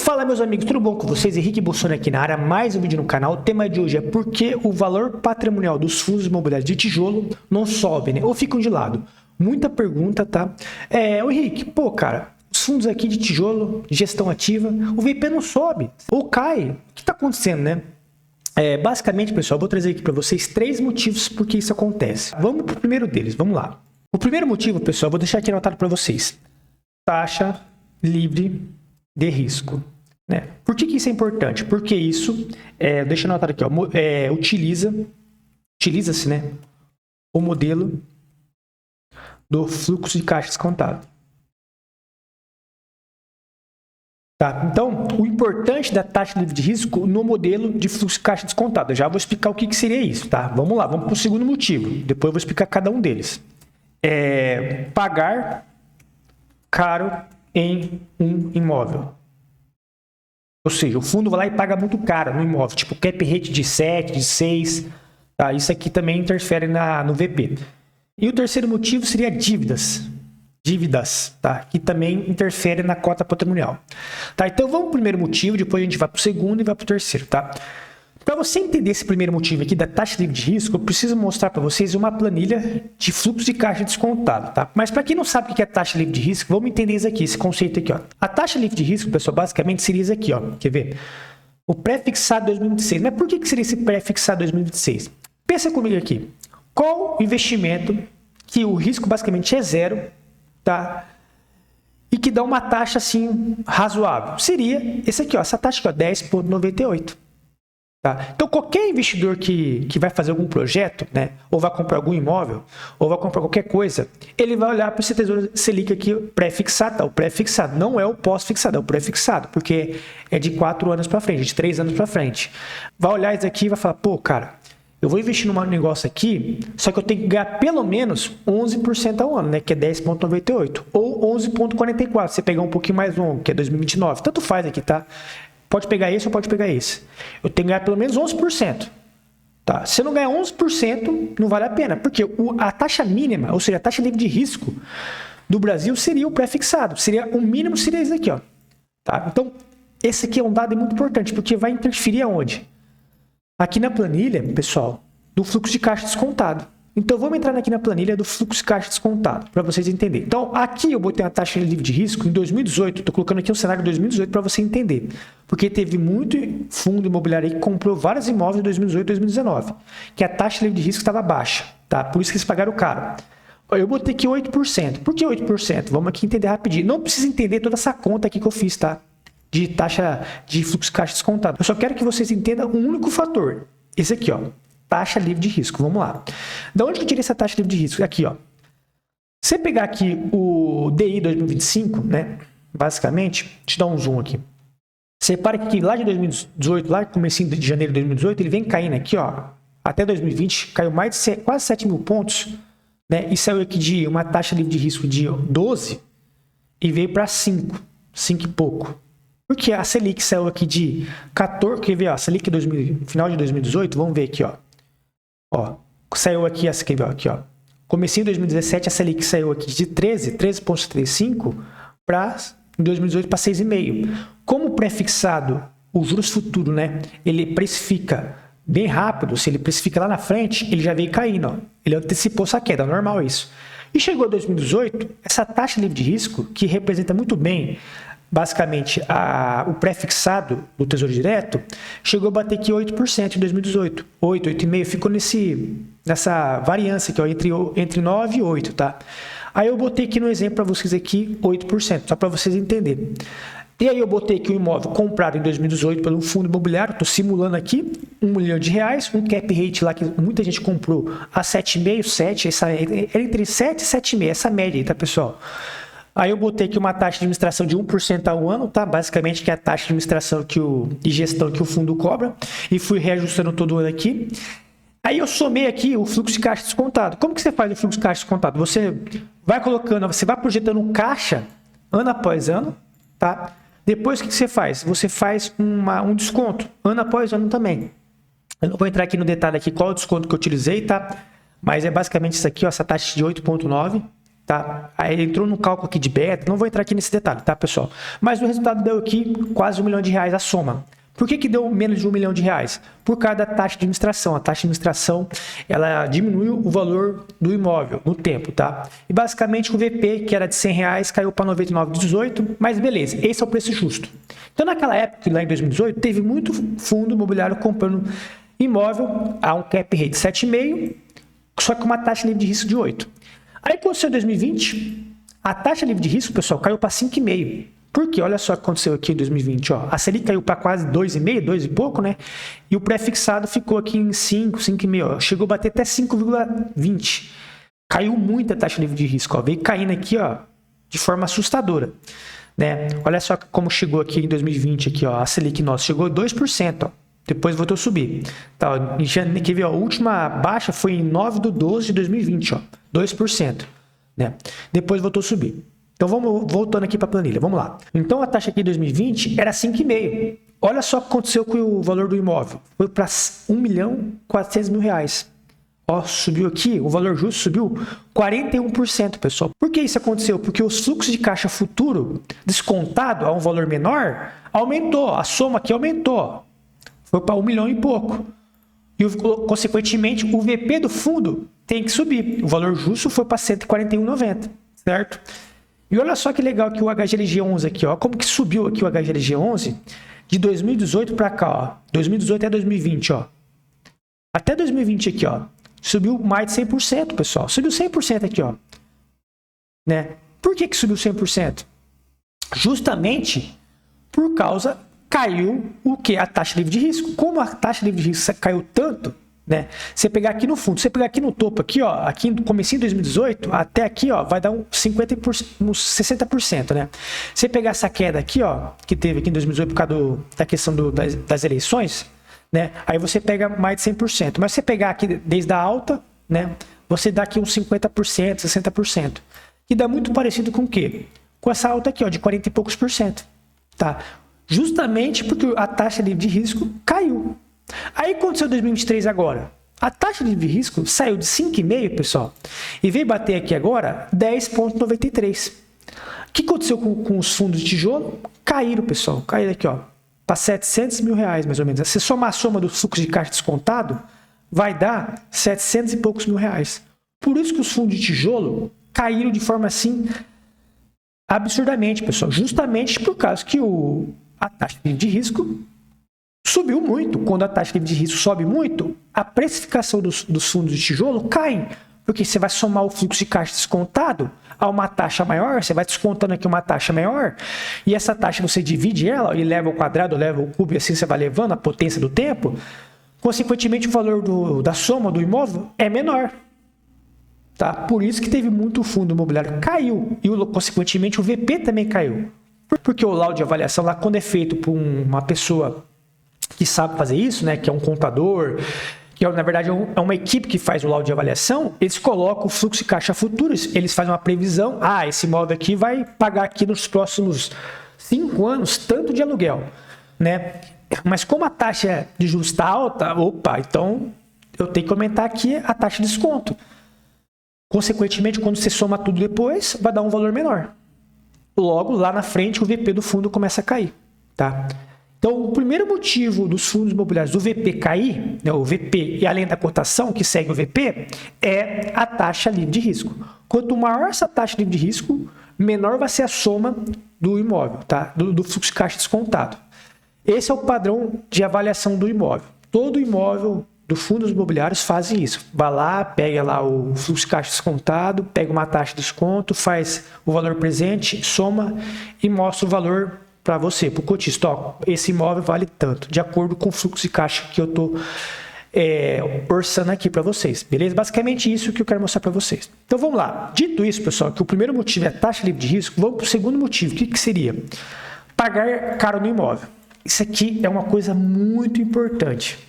Fala meus amigos, tudo bom com vocês? Henrique Bolsonaro aqui na área, mais um vídeo no canal. O tema de hoje é por que o valor patrimonial dos fundos imobiliários de tijolo não sobe, né? Ou ficam de lado. Muita pergunta, tá? Ô Henrique, pô cara, os fundos aqui de tijolo, gestão ativa, o VP não sobe ou cai. O que tá acontecendo, né? Basicamente, pessoal, eu vou trazer aqui para vocês 3 motivos por que isso acontece. Vamos pro primeiro deles, vamos lá. O primeiro motivo, pessoal, eu vou deixar aqui anotado para vocês. Taxa livre de risco. Né? Por que isso é importante? Porque isso, deixa eu anotar aqui, ó, utiliza-se, né, o modelo do fluxo de caixa descontado. Tá? Então, o importante da taxa livre de risco no modelo de fluxo de caixa descontado. Eu já vou explicar o que seria isso. Tá? Vamos lá, vamos para o segundo motivo. Depois eu vou explicar cada um deles. Pagar caro em um imóvel. Ou seja, o fundo vai lá e paga muito caro no imóvel, tipo cap rate de 7, de 6, tá? Isso aqui também interfere no VP. E o terceiro motivo seria dívidas, tá? Que também interfere na cota patrimonial. Tá? Então vamos para o primeiro motivo, depois a gente vai para o segundo e vai para o terceiro, tá? Para você entender esse primeiro motivo aqui da taxa livre de risco, eu preciso mostrar para vocês uma planilha de fluxo de caixa descontado, tá? Mas para quem não sabe o que é taxa livre de risco, vamos entender isso aqui, esse conceito aqui, ó. A taxa livre de risco, pessoal, basicamente seria isso aqui, ó. Quer ver? O pré-fixado 2026. Mas por que seria esse pré-fixado 2026? Pensa comigo aqui. Qual investimento que o risco basicamente é zero, tá? E que dá uma taxa assim razoável? Seria esse aqui, ó, essa taxa aqui, ó, 10,98. Tá? Então, qualquer investidor que vai fazer algum projeto, né, ou vai comprar algum imóvel, ou vai comprar qualquer coisa, ele vai olhar para esse Tesouro Selic aqui pré-fixado. Tá? O pré-fixado não é o pós-fixado, é o pré-fixado, porque é de 4 anos para frente, de 3 anos para frente. Vai olhar isso aqui e vai falar, pô, cara, eu vou investir num negócio aqui, só que eu tenho que ganhar pelo menos 11% ao ano, né, que é 10,98, ou 11,44, se você pegar um pouquinho mais longo, que é 2029. Tanto faz aqui, tá? Pode pegar esse ou pode pegar esse. Eu tenho que ganhar pelo menos 11%. Tá? Se eu não ganhar 11%, não vale a pena. Porque a taxa mínima, ou seja, a taxa livre de risco do Brasil seria o pré-fixado. O mínimo seria esse aqui. Ó. Tá? Então, esse aqui é um dado muito importante, porque vai interferir aonde? Aqui na planilha, pessoal, do fluxo de caixa descontado. Então, vamos entrar aqui na planilha do fluxo de caixa descontado, para vocês entenderem. Então, aqui eu botei a taxa livre de risco em 2018. Estou colocando aqui um cenário de 2018 para você entender. Porque teve muito fundo imobiliário aí que comprou vários imóveis em 2018 e 2019. Que a taxa livre de risco estava baixa. Tá? Por isso que eles pagaram caro. Eu botei aqui 8%. Por que 8%? Vamos aqui entender rapidinho. Não precisa entender toda essa conta aqui que eu fiz, tá? De taxa de fluxo de caixa descontado. Eu só quero que vocês entendam um único fator. Esse aqui, ó. Taxa livre de risco. Vamos lá. Da onde que eu tirei essa taxa livre de risco? Aqui, ó. Se você pegar aqui o DI 2025, né? Basicamente, deixa eu dar um zoom aqui. Você repara que lá de 2018, lá no comecinho de janeiro de 2018, ele vem caindo aqui, ó. Até 2020, caiu mais de quase 7 mil pontos, né? E saiu aqui de uma taxa livre de risco de 12 e veio para 5 e pouco. Porque a Selic saiu aqui de 14, quer ver, ó, a Selic final de 2018, vamos ver aqui, ó. Ó, saiu aqui, aqui, ó. Comecinho de 2017, a Selic saiu aqui de 13,75 para em 2018 para 6,5. Como pré-fixado, o juros futuro, né? Ele precifica bem rápido, se ele precifica lá na frente, ele já veio caindo, ó. Ele antecipou essa queda, normal isso. E chegou a 2018, essa taxa livre de risco, que representa muito bem basicamente o pré-fixado do Tesouro Direto, chegou a bater aqui 8% em 2018. 8, 8,5%, ficou nessa variância aqui, ó, entre 9 e 8, tá? Aí eu botei aqui no exemplo para vocês aqui 8%, só para vocês entenderem. E aí eu botei aqui o imóvel comprado em 2018 pelo fundo imobiliário, estou simulando aqui R$1 milhão, um cap rate lá que muita gente comprou a 7,5, 7, entre 7 e 7,5, essa média aí, tá, pessoal? Aí eu botei aqui uma taxa de administração de 1% ao ano, tá? Basicamente, que é a taxa de administração e gestão que o fundo cobra. E fui reajustando todo ano aqui. Aí eu somei aqui o fluxo de caixa descontado. Como que você faz o fluxo de caixa descontado? Você vai colocando, você vai projetando caixa ano após ano, tá? Depois, o que você faz? Você faz um desconto ano após ano também. Eu não vou entrar aqui no detalhe aqui qual é o desconto que eu utilizei, tá? Mas é basicamente isso aqui, ó, essa taxa de 8,9. tá? Aí entrou no cálculo aqui de beta, não vou entrar aqui nesse detalhe, tá, pessoal? Mas o resultado deu aqui quase R$1 milhão a soma. Por que deu menos de R$1 milhão? Por causa da taxa de administração. A taxa de administração, ela diminuiu o valor do imóvel no tempo, tá? E basicamente o VP, que era de R$100, caiu para 99,18, mas beleza, esse é o preço justo. Então naquela época, lá em 2018, teve muito fundo imobiliário comprando imóvel a um cap rate de 7,5, só que uma taxa livre de risco de 8. Aí aconteceu em 2020, a taxa livre de risco, pessoal, caiu para 5,5. Por quê? Olha só o que aconteceu aqui em 2020. Ó. A Selic caiu para quase 2,5, 2 e pouco, né? E o pré-fixado ficou aqui em 5, 5,5. Chegou a bater até 5,20. Caiu muito a taxa livre de risco. Ó. Veio caindo aqui, ó, de forma assustadora. Né? Olha só como chegou aqui em 2020. Aqui, ó, a Selic nossa chegou a 2%. Ó. Depois voltou a subir. Tá, ó, quer ver, ó, a última baixa foi em 9/12 de 2020. Ó, 2%. Né? Depois voltou a subir. Então, vamos voltando aqui para a planilha. Vamos lá. Então, a taxa aqui em 2020 era 5,5. Olha só o que aconteceu com o valor do imóvel. Foi para R$1.400.000. Ó, subiu aqui, o valor justo subiu 41%, pessoal. Por que isso aconteceu? Porque os fluxos de caixa futuro descontado a um valor menor aumentou. A soma aqui aumentou. Foi para 1 milhão e pouco. E, consequentemente, o VP do fundo tem que subir. O valor justo foi para 141,90, certo? E olha só que legal que o HGLG11 aqui, ó, como que subiu aqui o HGLG11 de 2018 para cá, ó, 2018 até 2020, ó. Até 2020 aqui, ó, subiu mais de 100%, pessoal. Subiu 100% aqui, ó. Né? Por que subiu 100%? Justamente por causa caiu o que? A taxa livre de risco. Como a taxa livre de risco caiu tanto, né? Você pegar aqui no fundo, você pegar aqui no topo, aqui, ó, aqui no comecinho de 2018, até aqui, ó, vai dar uns 60%, né? Você pegar essa queda aqui, ó, que teve aqui em 2018 por causa da questão das eleições, né? Aí você pega mais de 100%. Mas você pegar aqui desde a alta, né? Você dá aqui uns 50%, 60%. E dá muito parecido com o quê? Com essa alta aqui, ó, de 40 e poucos por cento, tá? Justamente porque a taxa livre de risco caiu. Aí aconteceu em 2023 agora. A taxa livre de risco saiu de 5,5, pessoal, e veio bater aqui agora 10,93. O que aconteceu com os fundos de tijolo? Caíram, pessoal. Caíram aqui, ó, para R$700 mil, mais ou menos. Se somar a soma do fluxo de caixa descontado, vai dar 700 e poucos mil reais. Por isso que os fundos de tijolo caíram de forma assim absurdamente, pessoal. Justamente por causa que a taxa livre de risco subiu muito. Quando a taxa livre de risco sobe muito, a precificação dos fundos de tijolo cai, porque você vai somar o fluxo de caixa descontado a uma taxa maior, você vai descontando aqui uma taxa maior, e essa taxa você divide ela, e leva ao quadrado, leva ao cubo, e assim você vai levando a potência do tempo, consequentemente o valor da soma do imóvel é menor. Tá? Por isso que teve muito fundo imobiliário caiu, e consequentemente o VP também caiu. Porque o laudo de avaliação, lá quando é feito por uma pessoa que sabe fazer isso, né, que é um contador, que na verdade é uma equipe que faz o laudo de avaliação, eles colocam o fluxo de caixa futuros, eles fazem uma previsão, esse imóvel aqui vai pagar aqui nos próximos 5 anos tanto de aluguel, né? Mas como a taxa de juros está alta, então eu tenho que aumentar aqui a taxa de desconto. Consequentemente, quando você soma tudo depois, vai dar um valor menor. Logo, lá na frente, o VP do fundo começa a cair, tá? Então, o primeiro motivo dos fundos imobiliários do VP cair, né, o VP e além da cotação que segue o VP, é a taxa livre de risco. Quanto maior essa taxa livre de risco, menor vai ser a soma do imóvel, tá? Do fluxo de caixa descontado. Esse é o padrão de avaliação do imóvel. Todo imóvel dos fundos imobiliários fazem isso. Vai lá, pega lá o fluxo de caixa descontado, pega uma taxa de desconto, faz o valor presente, soma e mostra o valor para você, para o cotista. Ó, esse imóvel vale tanto, de acordo com o fluxo de caixa que eu estou orçando aqui para vocês, beleza? Basicamente isso que eu quero mostrar para vocês. Então vamos lá. Dito isso, pessoal, que o primeiro motivo é a taxa livre de risco, vamos para o segundo motivo. O que seria? Pagar caro no imóvel. Isso aqui é uma coisa muito importante.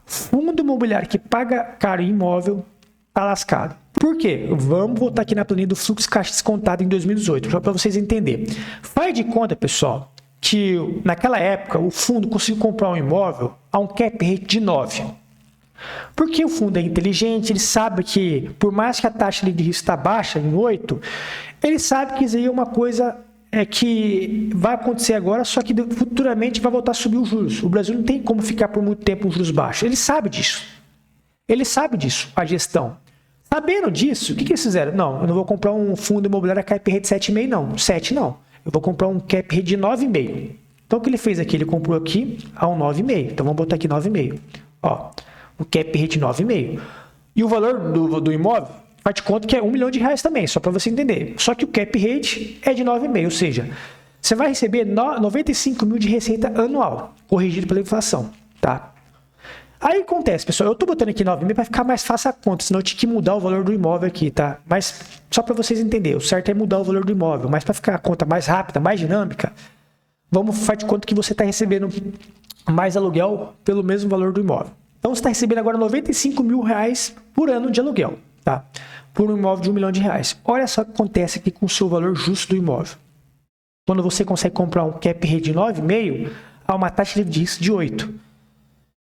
Fundo imobiliário que paga caro em imóvel está lascado. Por quê? Vamos voltar aqui na planilha do fluxo de caixa descontado em 2018, só para vocês entenderem. Faz de conta, pessoal, que naquela época o fundo conseguiu comprar um imóvel a um cap rate de 9. Porque o fundo é inteligente, ele sabe que, por mais que a taxa de risco está baixa, em 8, ele sabe que isso aí é uma coisa que vai acontecer agora, só que futuramente vai voltar a subir os juros. O Brasil não tem como ficar por muito tempo com juros baixos. Ele sabe disso. Ele sabe disso, a gestão. Sabendo disso, o que eles fizeram? Não, eu não vou comprar um fundo imobiliário a cap rate 7,5 não. 7 não. Eu vou comprar um cap rate de 9,5. Então, o que ele fez aqui? Ele comprou aqui a um 9,5. Então, vamos botar aqui 9,5. Ó, um cap rate 9,5. E o valor do imóvel, faz de conta que é R$1 milhão também, só para você entender. Só que o cap rate é de 9,5, ou seja, você vai receber 95 mil de receita anual, corrigido pela inflação, tá? Aí acontece, pessoal, eu tô botando aqui 9,5 para ficar mais fácil a conta, senão eu tinha que mudar o valor do imóvel aqui, tá? Mas só para vocês entenderem, o certo é mudar o valor do imóvel, mas para ficar a conta mais rápida, mais dinâmica, vamos fazer de conta que você está recebendo mais aluguel pelo mesmo valor do imóvel. Então você está recebendo agora R$95 mil por ano de aluguel, tá? Por um imóvel de R$1 milhão. Olha só o que acontece aqui com o seu valor justo do imóvel. Quando você consegue comprar um cap rate de 9,5, há uma taxa de risco de 8.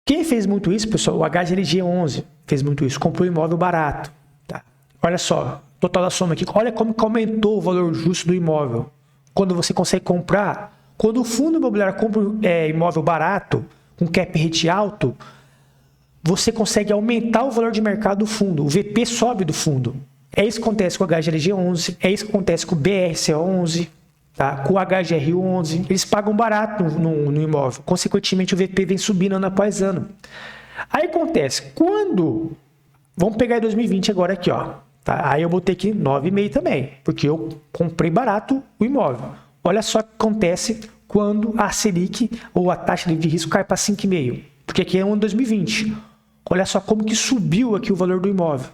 Quem fez muito isso, pessoal? O HGLG 11 fez muito isso. Comprou um imóvel barato. Tá? Olha só, total da soma aqui. Olha como que aumentou o valor justo do imóvel. Quando você consegue comprar. Quando o fundo imobiliário compra imóvel barato, com cap rate alto, você consegue aumentar o valor de mercado do fundo. O VP sobe do fundo. É isso que acontece com o HGLG 11. É isso que acontece com o BRCO 11. Tá? Com o HGR 11, eles pagam barato no imóvel. Consequentemente, o VP vem subindo ano após ano. Aí acontece, quando... Vamos pegar em 2020 agora aqui, ó. Tá? Aí eu botei aqui 9,5 também, porque eu comprei barato o imóvel. Olha só o que acontece quando a Selic, ou a taxa de risco, cai para 5,5. Porque aqui é o ano 2020. Olha só como que subiu aqui o valor do imóvel.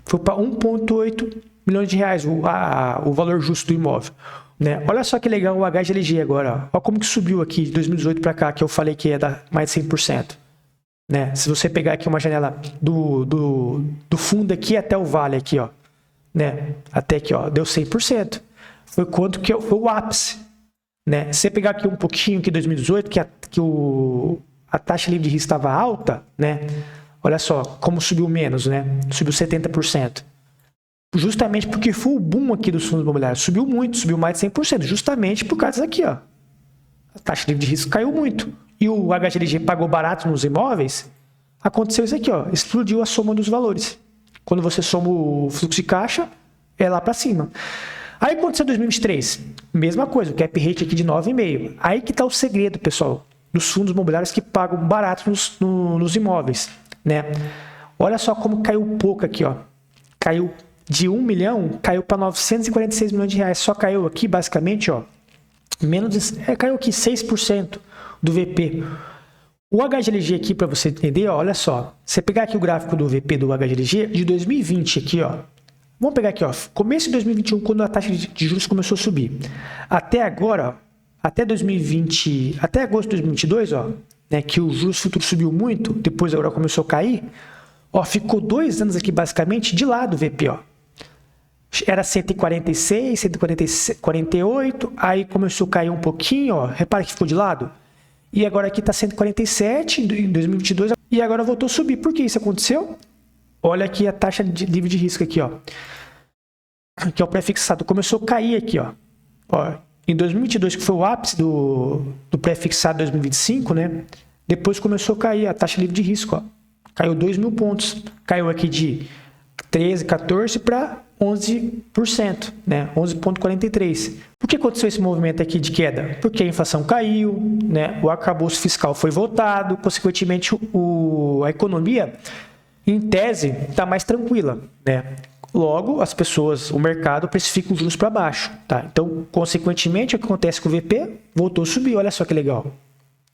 Foi para R$1,8 milhões o valor justo do imóvel. Né? Olha só que legal o HGLG agora. Olha como que subiu aqui de 2018 para cá, que eu falei que ia dar mais de 100%. Né? Se você pegar aqui uma janela do fundo aqui até o vale aqui, ó, né? Até aqui, ó, deu 100%. Foi quanto que foi o ápice. Né? Se você pegar aqui um pouquinho que 2018, que a taxa livre de risco estava alta, né? Olha só como subiu menos, né? Subiu 70%. Justamente porque foi o boom aqui dos fundos imobiliários. Subiu muito, subiu mais de 100%. Justamente por causa daqui, ó. A taxa livre de risco caiu muito. E o HGLG pagou barato nos imóveis. Aconteceu isso aqui, ó. Explodiu a soma dos valores. Quando você soma o fluxo de caixa, é lá para cima. Aí aconteceu em 2023. Mesma coisa, o cap rate aqui de 9,5. Aí que está o segredo, pessoal, dos fundos imobiliários que pagam barato nos imóveis, né? Olha só como caiu pouco aqui, ó. Caiu de 1 milhão, caiu para 946 milhões de reais. Só caiu aqui, basicamente, ó, caiu aqui 6% do VP. O HGLG aqui, para você entender, ó, olha só. Você pegar aqui o gráfico do VP do HGLG de 2020 aqui, ó. Vamos pegar aqui, ó, começo de 2021, quando a taxa de juros começou a subir. Até agora, ó, até 2020, até agosto de 2022, ó, né, que o juros futuro subiu muito, depois agora começou a cair, ó, ficou 2 anos aqui basicamente de lado o VP, ó. Era 146, 148, aí começou a cair um pouquinho, ó, repara que ficou de lado. E agora aqui está 147 em 2022 e agora voltou a subir. Por que isso aconteceu? Olha aqui a taxa livre de risco aqui, ó. Que é o pré-fixado. Começou a cair aqui, ó. Em 2022, que foi o ápice do pré-fixado 2025, né? Depois começou a cair a taxa livre de risco, ó. Caiu 2.000 pontos. Caiu aqui de 13, 14 para 11%, né? 11,43%. Por que aconteceu esse movimento aqui de queda? Porque a inflação caiu, né? O arcabouço fiscal foi votado, consequentemente a economia, em tese, está mais tranquila, né? Logo, as pessoas, o mercado precifica os juros para baixo, tá? Então, consequentemente, o que acontece com o VP? Voltou a subir, olha só que legal.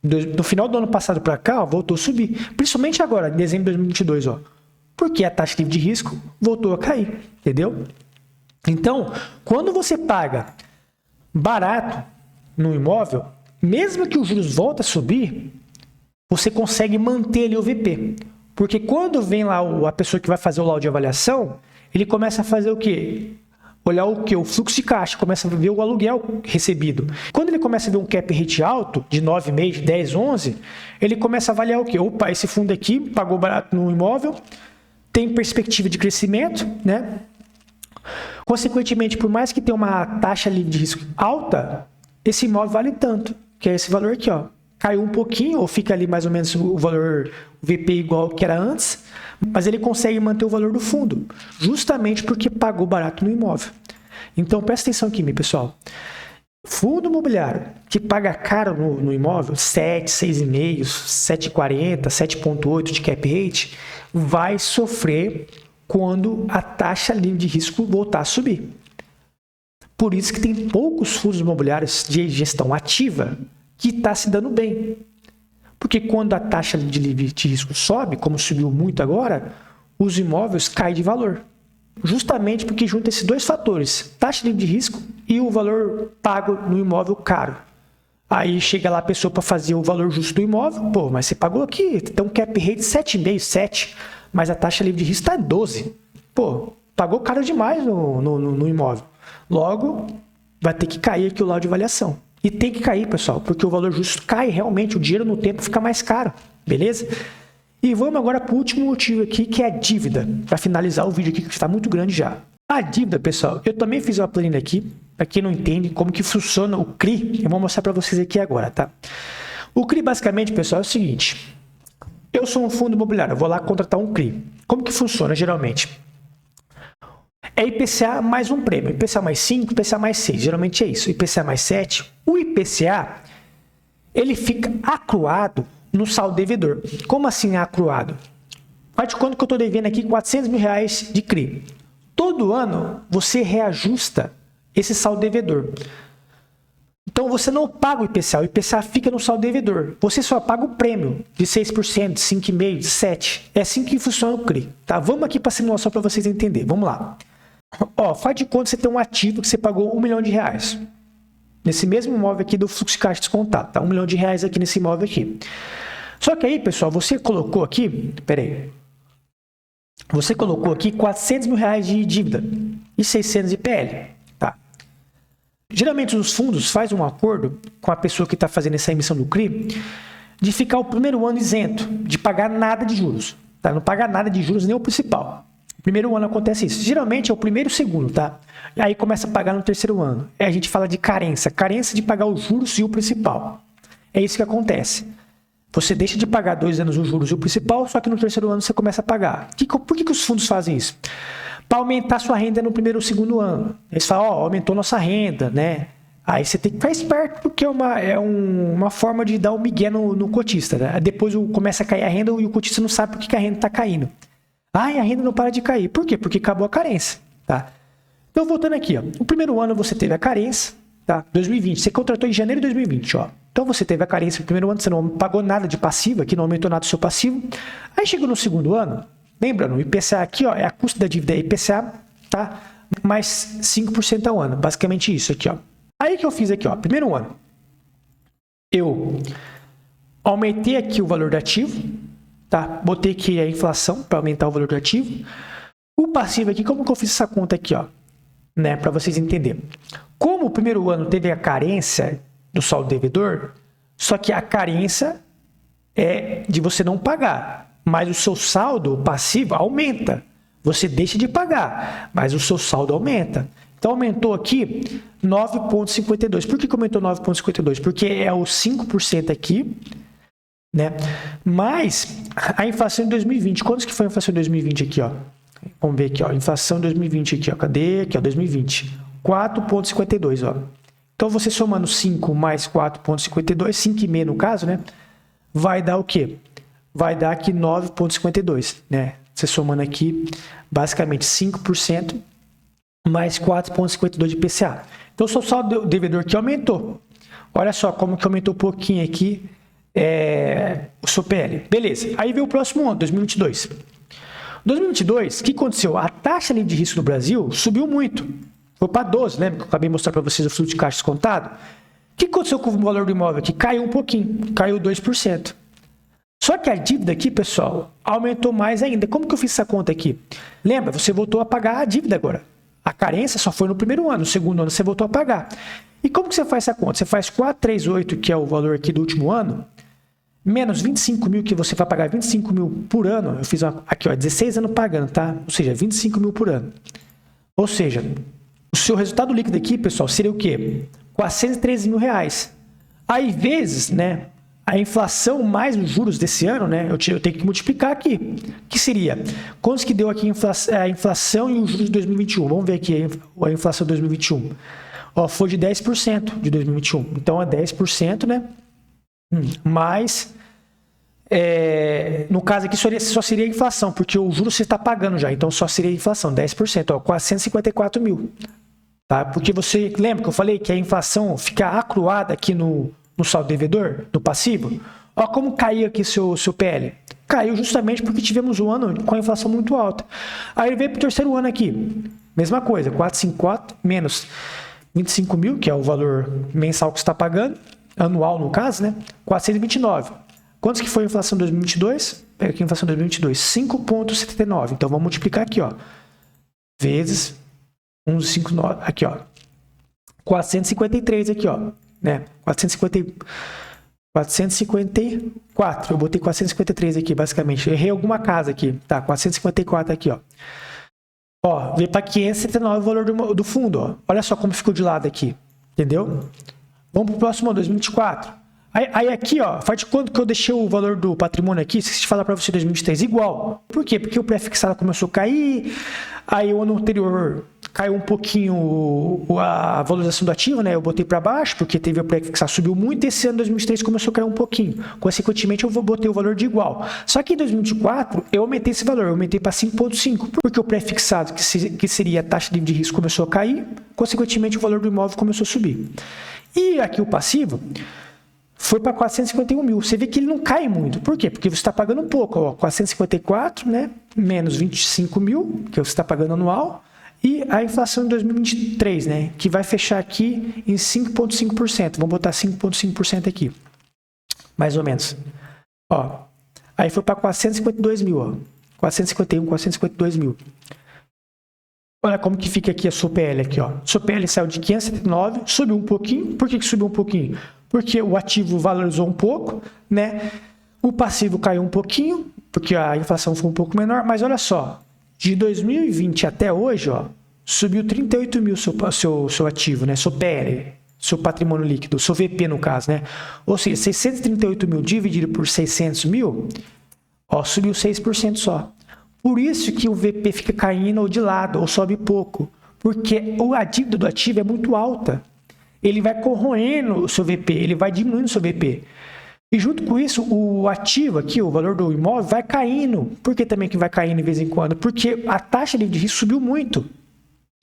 No final do ano passado para cá, ó, voltou a subir. Principalmente agora, em dezembro de 2022, ó. Porque a taxa livre de risco voltou a cair, entendeu? Então, quando você paga barato no imóvel, mesmo que os juros voltem a subir, você consegue manter ali o VP. Porque quando vem lá a pessoa que vai fazer o laudo de avaliação, ele começa a fazer o quê? olhar o que? O fluxo de caixa, começa a ver o aluguel recebido. Quando ele começa a ver um cap rate alto, de 9,5, de 10, 11, ele começa a avaliar o que? Opa, esse fundo aqui pagou barato no imóvel, tem perspectiva de crescimento, né? Consequentemente, por mais que tenha uma taxa livre de risco alta, esse imóvel vale tanto, que é esse valor aqui, ó. Caiu um pouquinho, ou fica ali mais ou menos o valor VP igual que era antes, mas ele consegue manter o valor do fundo, justamente porque pagou barato no imóvel. Então, presta atenção aqui, pessoal. Fundo imobiliário que paga caro no imóvel, 7, 6,5, 7,40, 7,8 de cap rate, vai sofrer quando a taxa livre de risco voltar a subir. Por isso que tem poucos fundos imobiliários de gestão ativa que está se dando bem. Porque quando a taxa de livre de risco sobe, como subiu muito agora, os imóveis caem de valor. Justamente porque junta esses dois fatores, taxa livre de risco e o valor pago no imóvel caro. Aí chega lá a pessoa para fazer o valor justo do imóvel, pô, mas você pagou aqui, tem um cap rate 7,5, 7, mas a taxa livre de risco está 12. Pô, pagou caro demais no imóvel. Logo, vai ter que cair aqui o laudo de avaliação. E tem que cair, pessoal, porque o valor justo cai realmente, o dinheiro no tempo fica mais caro, beleza? E vamos agora para o último motivo aqui, que é a dívida, para finalizar o vídeo aqui, que está muito grande já. A dívida, pessoal, eu também fiz uma planilha aqui, para quem não entende como que funciona o CRI, eu vou mostrar para vocês aqui agora, tá? O CRI, basicamente, pessoal, é o seguinte, eu sou um fundo imobiliário, eu vou lá contratar um CRI. Como que funciona, geralmente? É IPCA mais um prêmio, IPCA mais 5, IPCA mais 6, geralmente é isso, IPCA mais 7. O IPCA, ele fica acruado no saldo devedor. Como assim acruado? Faz de conta que eu estou devendo aqui R$400 mil de CRI. Todo ano, você reajusta esse saldo devedor. Então, você não paga o IPCA fica no saldo devedor. Você só paga o prêmio de 6%, de 5,5%, de 7%. É assim que funciona o CRI. Tá? Vamos aqui para a simulação para vocês entenderem. Vamos lá. Ó, faz de conta que você tem um ativo que você pagou R$1 milhão. Nesse mesmo imóvel aqui do fluxo de caixa descontado. Tá? R$1 milhão aqui nesse imóvel aqui. Só que aí, pessoal, você colocou aqui... Peraí. Você colocou aqui R$400 mil de dívida e 600 de IPL. Tá? Geralmente, os fundos fazem um acordo com a pessoa que está fazendo essa emissão do CRI de ficar o primeiro ano isento, de pagar nada de juros. Tá? Não pagar nada de juros nem o principal. Primeiro ano acontece isso. Geralmente é o primeiro e o segundo, tá? E aí começa a pagar no terceiro ano. A gente fala de carência. Carência de pagar os juros e o principal. É isso que acontece. Você deixa de pagar 2 anos os juros e o principal, só que no terceiro ano você começa a pagar. Por que os fundos fazem isso? Para aumentar sua renda no primeiro ou segundo ano. Eles falam, ó, aumentou nossa renda, né? Aí você tem que ficar esperto, porque é uma forma de dar um migué no cotista, né? Depois começa a cair a renda e o cotista não sabe por que a renda está caindo. Ai, a renda não para de cair. Por quê? Porque acabou a carência, tá? Então, voltando aqui, ó. O primeiro ano você teve a carência, tá? 2020. Você contratou em janeiro de 2020, ó. Então, você teve a carência no primeiro ano, você não pagou nada de passivo, aqui não aumentou nada do seu passivo. Aí, chegou no segundo ano, lembrando, o IPCA aqui, ó, é a custo da dívida IPCA, tá? Mais 5% ao ano. Basicamente isso aqui, ó. Aí, que eu fiz aqui, ó. Primeiro ano, eu aumentei aqui o valor do ativo, tá? Botei aqui a inflação para aumentar o valor do ativo. O passivo aqui, como que eu fiz essa conta aqui, ó? Né? Para vocês entenderem. Como o primeiro ano teve a carência do saldo devedor, só que a carência é de você não pagar, mas o seu saldo passivo aumenta. Você deixa de pagar, mas o seu saldo aumenta. Então, aumentou aqui 9,52. Por que aumentou 9,52? Porque é o 5% aqui, né? Mas a inflação em 2020, quanto que foi a inflação em 2020 aqui, ó? Vamos ver aqui, ó, inflação em 2020 aqui, ó. Cadê? Aqui, ó, 2020. 4,52, ó. Então, você somando 5 mais 4,52, 5,5 no caso, né? Vai dar o quê? Vai dar aqui 9,52, né? Você somando aqui, basicamente 5% mais 4,52 de IPCA. Então, o seu saldo devedor aqui aumentou. Olha só como que aumentou um pouquinho aqui o seu PL. Beleza. Aí veio o próximo ano, 2022. 2022, o que aconteceu? A taxa livre de risco do Brasil subiu muito. Foi para 12, lembra que eu acabei de mostrar para vocês o fluxo de caixa descontado? O que aconteceu com o valor do imóvel aqui? Caiu um pouquinho, caiu 2%. Só que a dívida aqui, pessoal, aumentou mais ainda. Como que eu fiz essa conta aqui? Lembra, você voltou a pagar a dívida agora. A carência só foi no primeiro ano, no segundo ano você voltou a pagar. E como que você faz essa conta? Você faz 438, que é o valor aqui do último ano, menos 25 mil, que você vai pagar 25 mil por ano. Eu fiz aqui, ó, 16 anos pagando, tá? Ou seja, 25 mil por ano. Ou seja, o seu resultado líquido aqui, pessoal, seria o quê? 413 mil reais. Aí, vezes, né, a inflação mais os juros desse ano, né, eu tenho que multiplicar aqui. Que seria? Quantos que deu aqui a inflação e os juros de 2021? Vamos ver aqui a inflação de 2021. Ó, foi de 10% de 2021. Então, é 10%, né? Mas, no caso aqui, só seria a inflação, porque o juro você está pagando já. Então, só seria a inflação, 10%. Ó, 454 mil. Tá? Porque você lembra que eu falei que a inflação fica acruada aqui no saldo devedor, no passivo? Ó, como caiu aqui seu PL. Caiu justamente porque tivemos um ano com a inflação muito alta. Aí ele veio para o terceiro ano aqui. Mesma coisa, 454 menos 25 mil, que é o valor mensal que você está pagando, anual no caso, né? 429. Quantos que foi a inflação em 2022? Pega aqui a inflação em 2022, 5,79. Então, vamos multiplicar aqui, ó. Vezes 1,59. Aqui, ó. 453 aqui, ó. Né? 454. Eu botei 453 aqui, basicamente. Eu errei alguma casa aqui. Tá, 454 aqui, ó. Ó, veio para 579 o valor do fundo, ó. Olha só como ficou de lado aqui. Entendeu? Vamos para o próximo ano, 2024. Aí aqui, ó, faz de quanto que eu deixei o valor do patrimônio aqui? Se falar para você 2023, igual. Por quê? Porque o pré-fixado começou a cair, aí o ano anterior caiu um pouquinho a valorização do ativo, né? Eu botei para baixo, porque teve o pré-fixado, subiu muito, e esse ano 2023 começou a cair um pouquinho. Consequentemente, eu botei o valor de igual. Só que em 2024, eu aumentei esse valor, eu aumentei para 5,5, porque o pré-fixado, que seria a taxa livre de risco, começou a cair, consequentemente, o valor do imóvel começou a subir. E aqui o passivo foi para 451 mil. Você vê que ele não cai muito. Por quê? Porque você está pagando um pouco. Ó, 454, né? Menos 25 mil, que você está pagando anual. E a inflação em 2023, né? Que vai fechar aqui em 5,5%. Vamos botar 5,5% aqui. Mais ou menos. Ó, aí foi para 452 mil. Ó. 451, 452 mil. Olha como que fica aqui a sua PL aqui, ó. Sua PL saiu de 579, subiu um pouquinho. Por que subiu um pouquinho? Porque o ativo valorizou um pouco, né? O passivo caiu um pouquinho, porque a inflação foi um pouco menor. Mas olha só, de 2020 até hoje, ó, subiu 38 mil seu ativo, né? Seu PL, seu patrimônio líquido, seu VP no caso, né? Ou seja, 638 mil dividido por 600 mil, ó, subiu 6% só. Por isso que o VP fica caindo ou de lado, ou sobe pouco. Porque a dívida do ativo é muito alta. Ele vai corroendo o seu VP, ele vai diminuindo o seu VP. E junto com isso, o ativo aqui, o valor do imóvel, vai caindo. Por que também que vai caindo de vez em quando? Porque a taxa livre de risco subiu muito.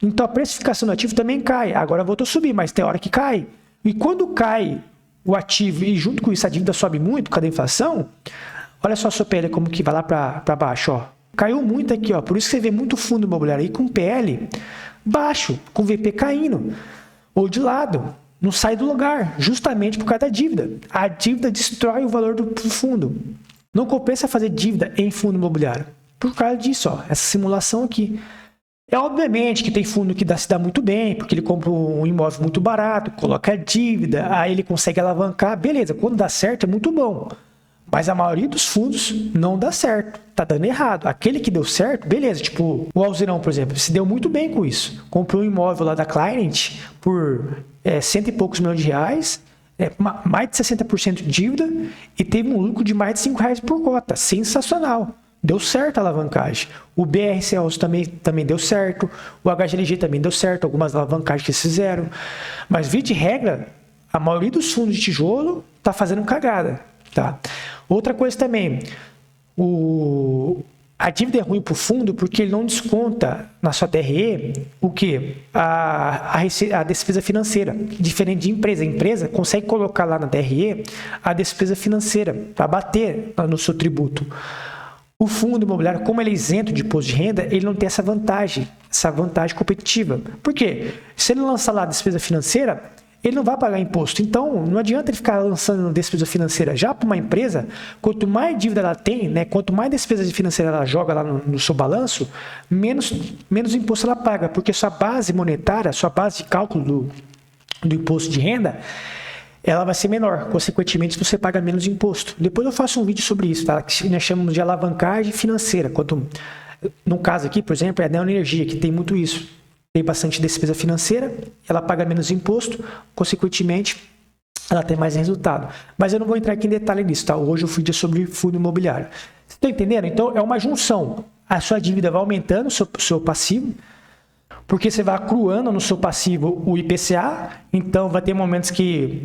Então a precificação do ativo também cai. Agora voltou a subir, mas tem hora que cai. E quando cai o ativo e junto com isso a dívida sobe muito, por causa da inflação, olha só a sua PL como que vai lá para baixo, ó. Caiu muito aqui, ó. Por isso que você vê muito fundo imobiliário aí com PL baixo, com VP caindo. Ou de lado. Não sai do lugar, justamente por causa da dívida. A dívida destrói o valor do fundo. Não compensa fazer dívida em fundo imobiliário. Por causa disso, ó. Essa simulação aqui. É obviamente que tem fundo que se dá muito bem, porque ele compra um imóvel muito barato, coloca a dívida, aí ele consegue alavancar. Beleza, quando dá certo é muito bom. Mas a maioria dos fundos não dá certo. Tá dando errado. Aquele que deu certo, beleza. Tipo, o Alzirão, por exemplo, se deu muito bem com isso. Comprou um imóvel lá da Client por cento e poucos milhões de reais, mais de 60% de dívida e teve um lucro de mais de R$5 por cota. Sensacional. Deu certo a alavancagem. O BRCELS também deu certo. O HGLG também deu certo. Algumas alavancagens que eles fizeram. Mas, via de regra, a maioria dos fundos de tijolo tá fazendo cagada. Tá? Outra coisa também, a dívida é ruim para o fundo porque ele não desconta na sua DRE o quê? A despesa financeira, diferente de empresa. A empresa consegue colocar lá na DRE a despesa financeira para bater no seu tributo. O fundo imobiliário, como ele é isento de imposto de renda, ele não tem essa vantagem competitiva. Por quê? Se ele lançar lá a despesa financeira, ele não vai pagar imposto. Então, não adianta ele ficar lançando despesa financeira. Já para uma empresa, quanto mais dívida ela tem, né, quanto mais despesa financeira ela joga lá no seu balanço, menos imposto ela paga, porque sua base monetária, sua base de cálculo do imposto de renda, ela vai ser menor. Consequentemente, você paga menos imposto. Depois eu faço um vídeo sobre isso, tá? Que nós chamamos de alavancagem financeira. No caso aqui, por exemplo, é a Neoenergia, que tem muito isso. Tem bastante despesa financeira, ela paga menos imposto, consequentemente, ela tem mais resultado. Mas eu não vou entrar aqui em detalhe nisso, tá? Hoje eu fui sobre fundo imobiliário. Vocês estão entendendo? Então, é uma junção. A sua dívida vai aumentando, o seu passivo, porque você vai acruando no seu passivo o IPCA, então vai ter momentos que,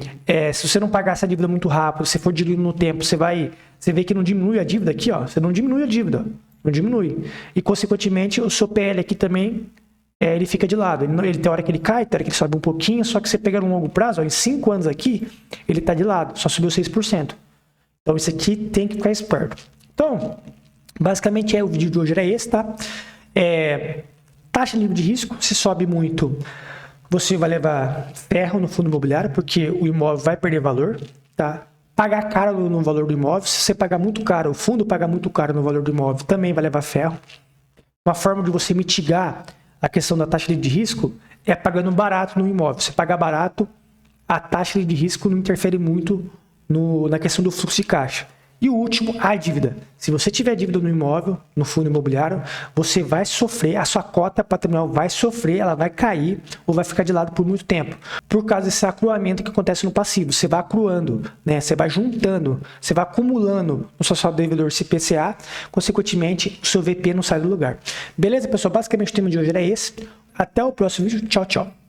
se você não pagar essa dívida muito rápido, se for diluindo no tempo, você vê que não diminui a dívida aqui, ó, você não diminui a dívida, não diminui. E, consequentemente, o seu PL aqui também, ele fica de lado. Ele tem hora que ele cai, tem hora que ele sobe um pouquinho, só que você pega no longo prazo, ó, em 5 anos aqui, ele está de lado, só subiu 6%. Então, isso aqui tem que ficar esperto. Então, basicamente, o vídeo de hoje era esse, tá? Taxa livre de risco, se sobe muito, você vai levar ferro no fundo imobiliário, porque o imóvel vai perder valor, tá? Pagar caro no valor do imóvel, se você pagar muito caro, o fundo pagar muito caro no valor do imóvel, também vai levar ferro. Uma forma de você mitigar a questão da taxa livre de risco é pagando barato no imóvel. Se pagar barato, a taxa livre de risco não interfere muito na questão do fluxo de caixa. E o último, a dívida. Se você tiver dívida no imóvel, no fundo imobiliário, você vai sofrer, a sua cota patrimonial vai sofrer, ela vai cair ou vai ficar de lado por muito tempo. Por causa desse acruamento que acontece no passivo. Você vai acruando, né? Você vai juntando, você vai acumulando no seu saldo devedor esse IPCA, consequentemente, o seu VP não sai do lugar. Beleza, pessoal? Basicamente o tema de hoje era esse. Até o próximo vídeo. Tchau, tchau.